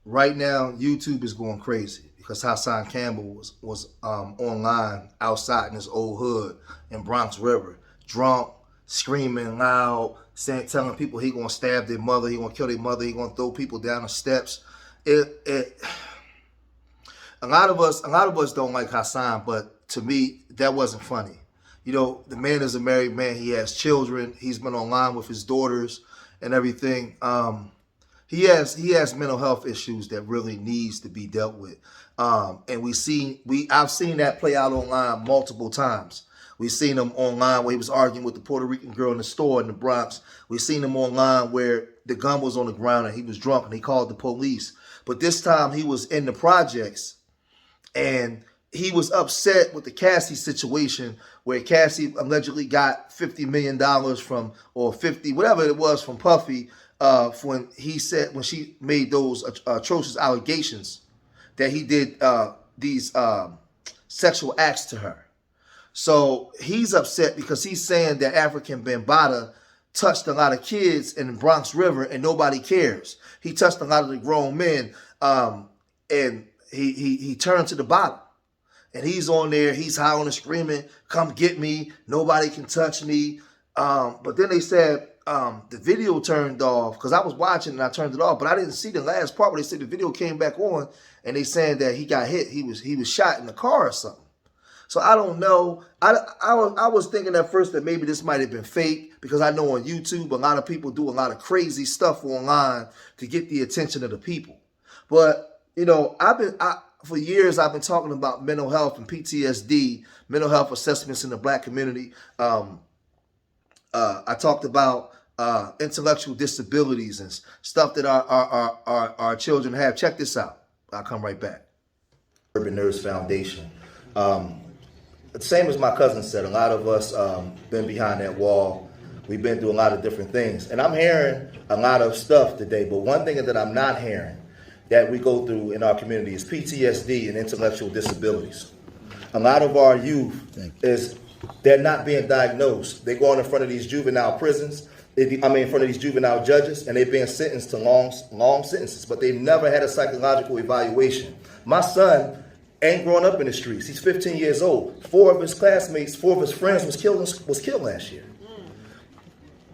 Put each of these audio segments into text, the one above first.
right now YouTube is going crazy because Hassan Campbell was online outside in his old hood in Bronx River, drunk, screaming loud, saying, telling people he gonna stab their mother, he gonna kill their mother, he gonna throw people down the steps. It a lot of us don't like Hassan, but to me that wasn't funny. You know, the man is a married man. He has children. He's been online with his daughters and everything. He has mental health issues that really needs to be dealt with. And I've seen that play out online multiple times. We've seen him online where he was arguing with the Puerto Rican girl in the store in the Bronx. We've seen him online where the gun was on the ground and he was drunk and he called the police. But this time he was in the projects and he was upset with the Cassie situation where Cassie allegedly got $50 million from, or 50, whatever it was, from Puffy when she made those atrocious allegations that he did these sexual acts to her. So he's upset because he's saying that African Bambaataa touched a lot of kids in the Bronx River and nobody cares. He touched a lot of the grown men, and he turned to the bottom. And he's on there, he's howling and screaming, come get me, nobody can touch me. But then they said the video turned off, because I was watching and I turned it off, but I didn't see the last part where they said the video came back on and they saying that he got hit, he was shot in the car or something. So I don't know. I was thinking at first that maybe this might have been fake, because I know on YouTube a lot of people do a lot of crazy stuff online to get the attention of the people. But you know, for years I've been talking about mental health and PTSD, mental health assessments in the black community. I talked about intellectual disabilities and stuff that our children have. Check this out. I'll come right back. Urban Nerds Foundation. The same as my cousin said, a lot of us been behind that wall. We've been through a lot of different things. And I'm hearing a lot of stuff today, but one thing that I'm not hearing that we go through in our community is PTSD and intellectual disabilities. A lot of our youth they're not being diagnosed. They go in front of these juvenile prisons, in front of these juvenile judges, and they're being sentenced to long sentences, but they've never had a psychological evaluation. My son ain't growing up in the streets. He's 15 years old. 4 of his classmates, 4 of his friends was killed last year.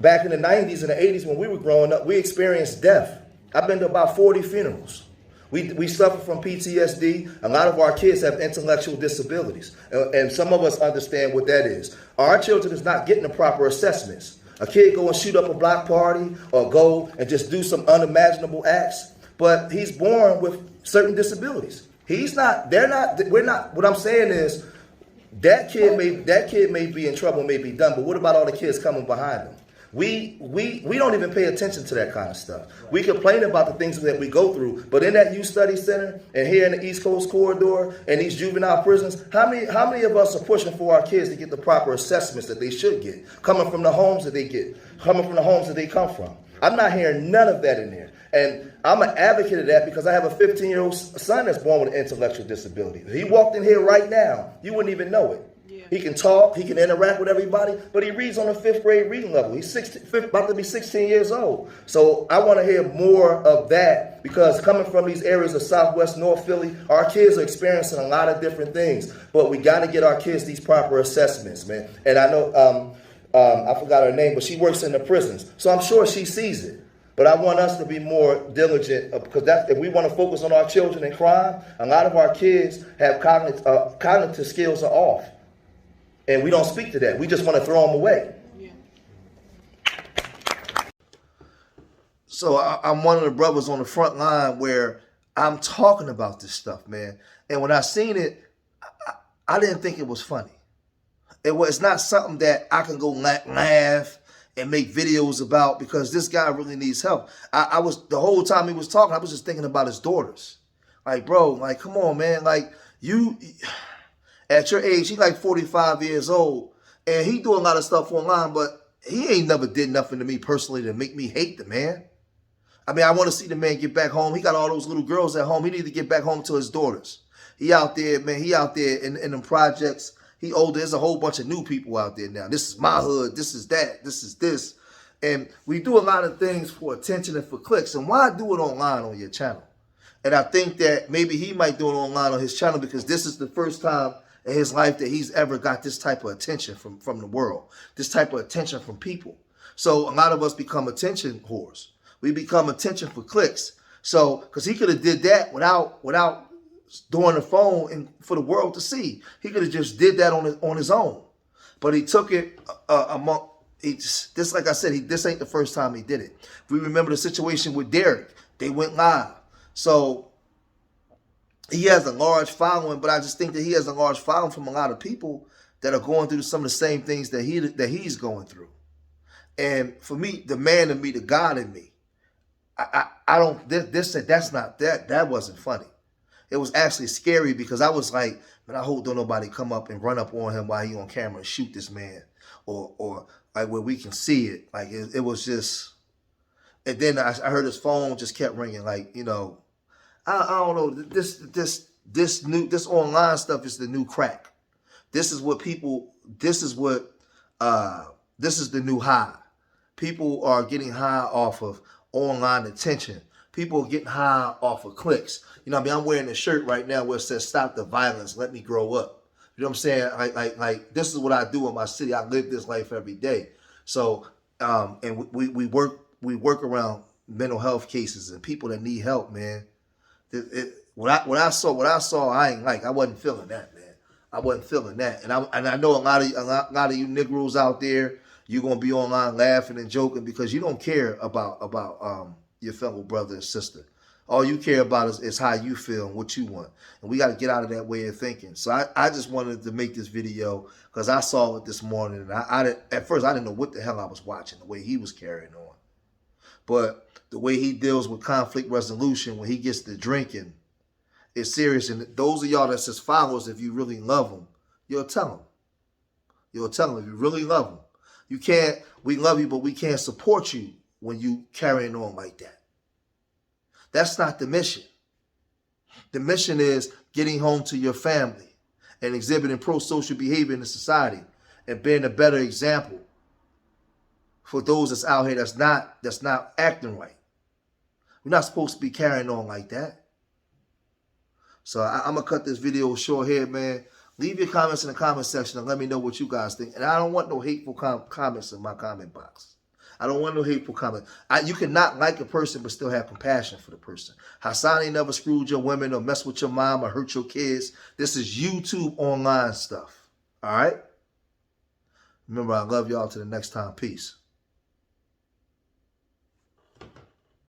Back in the 90s and the 80s when we were growing up, we experienced death. I've been to about 40 funerals. We suffer from PTSD. A lot of our kids have intellectual disabilities. And some of us understand what that is. Our children is not getting the proper assessments. A kid go and shoot up a block party or go and just do some unimaginable acts, but he's born with certain disabilities. What I'm saying is that kid may be in trouble, may be done, but what about all the kids coming behind them? We don't even pay attention to that kind of stuff. We complain about the things that we go through, but in that youth study center and here in the East Coast corridor and these juvenile prisons, how many of us are pushing for our kids to get the proper assessments that they should get, coming from the homes that they get, coming from the homes that they come from? I'm not hearing none of that in there. And I'm an advocate of that because I have a 15-year-old son that's born with an intellectual disability. If he walked in here right now, you wouldn't even know it. He can talk, he can interact with everybody, but he reads on a 5th grade reading level. He's about to be 16 years old. So I want to hear more of that, because coming from these areas of Southwest North Philly, our kids are experiencing a lot of different things. But we got to get our kids these proper assessments, man. And I know, I forgot her name, but she works in the prisons. So I'm sure she sees it. But I want us to be more diligent, because if we want to focus on our children and crime, a lot of our kids have cognitive skills are off. And we don't speak to that. We just want to throw them away. Yeah. So I'm one of the brothers on the front line where I'm talking about this stuff, man. And when I seen it, I didn't think it was funny. It's not something that I can go laugh and make videos about, because this guy really needs help. The whole time he was talking, I was just thinking about his daughters. Like, bro, like, come on, man. Like, you... At your age, he's like 45 years old, and he do a lot of stuff online, but he ain't never did nothing to me personally to make me hate the man. I mean, I want to see the man get back home. He got all those little girls at home. He need to get back home to his daughters. He out there, man. He out there in them projects. He older. There's a whole bunch of new people out there now. This is my hood. This is that. This is this. And we do a lot of things for attention and for clicks. And why do it online on your channel? And I think that maybe he might do it online on his channel because this is the first time in his life that he's ever got this type of attention from the world, this type of attention from people. So a lot of us become attention whores. We become attention for clicks. So, because he could have did that without doing the phone and for the world to see. He could have just did that on his own. But he took it among. This, like I said, this ain't the first time he did it. If we remember the situation with Derek, they went live. So he has a large following, but I just think that he has a large following from a lot of people that are going through some of the same things that he's going through. And for me, the man in me, the God in me, I don't. That wasn't funny. It was actually scary because I was like, man, I hope don't nobody come up and run up on him while he on camera and shoot this man, or like where we can see it. Like it was just. And then I heard his phone just kept ringing. Like, you know, I don't know. This online stuff is the new crack. This is what people. This is the new high. People are getting high off of online attention. People are getting high off of clicks. You know what I mean? I'm wearing a shirt right now where it says, "Stop the violence, let me grow up." You know what I'm saying? Like this is what I do in my city. I live this life every day. So, and we work around mental health cases and people that need help, man. What I saw, I wasn't feeling that, man. I wasn't feeling that. And I know a lot of you Negroes out there, you're gonna be online laughing and joking because you don't care about your fellow brother and sister. All you care about is how you feel and what you want. And we got to get out of that way of thinking. So I just wanted to make this video because I saw it this morning. And at first, I didn't know what the hell I was watching, the way he was carrying on. But the way he deals with conflict resolution when he gets to drinking is serious. And those of y'all that says followers, if you really love him, you'll tell him. You'll tell him if you really love him. We love you, but we can't support you when you carrying on like that. That's not the mission. The mission is getting home to your family and exhibiting pro-social behavior in the society and being a better example for those that's out here that's not acting right. We're not supposed to be carrying on like that. So I'm going to cut this video short here, man. Leave your comments in the comment section and let me know what you guys think. And I don't want no hateful comments in my comment box. I don't want no hateful comment. You cannot like a person but still have compassion for the person. Hassan ain't never screwed your women or messed with your mom or hurt your kids. This is YouTube online stuff. All right? Remember, I love y'all till the next time. Peace.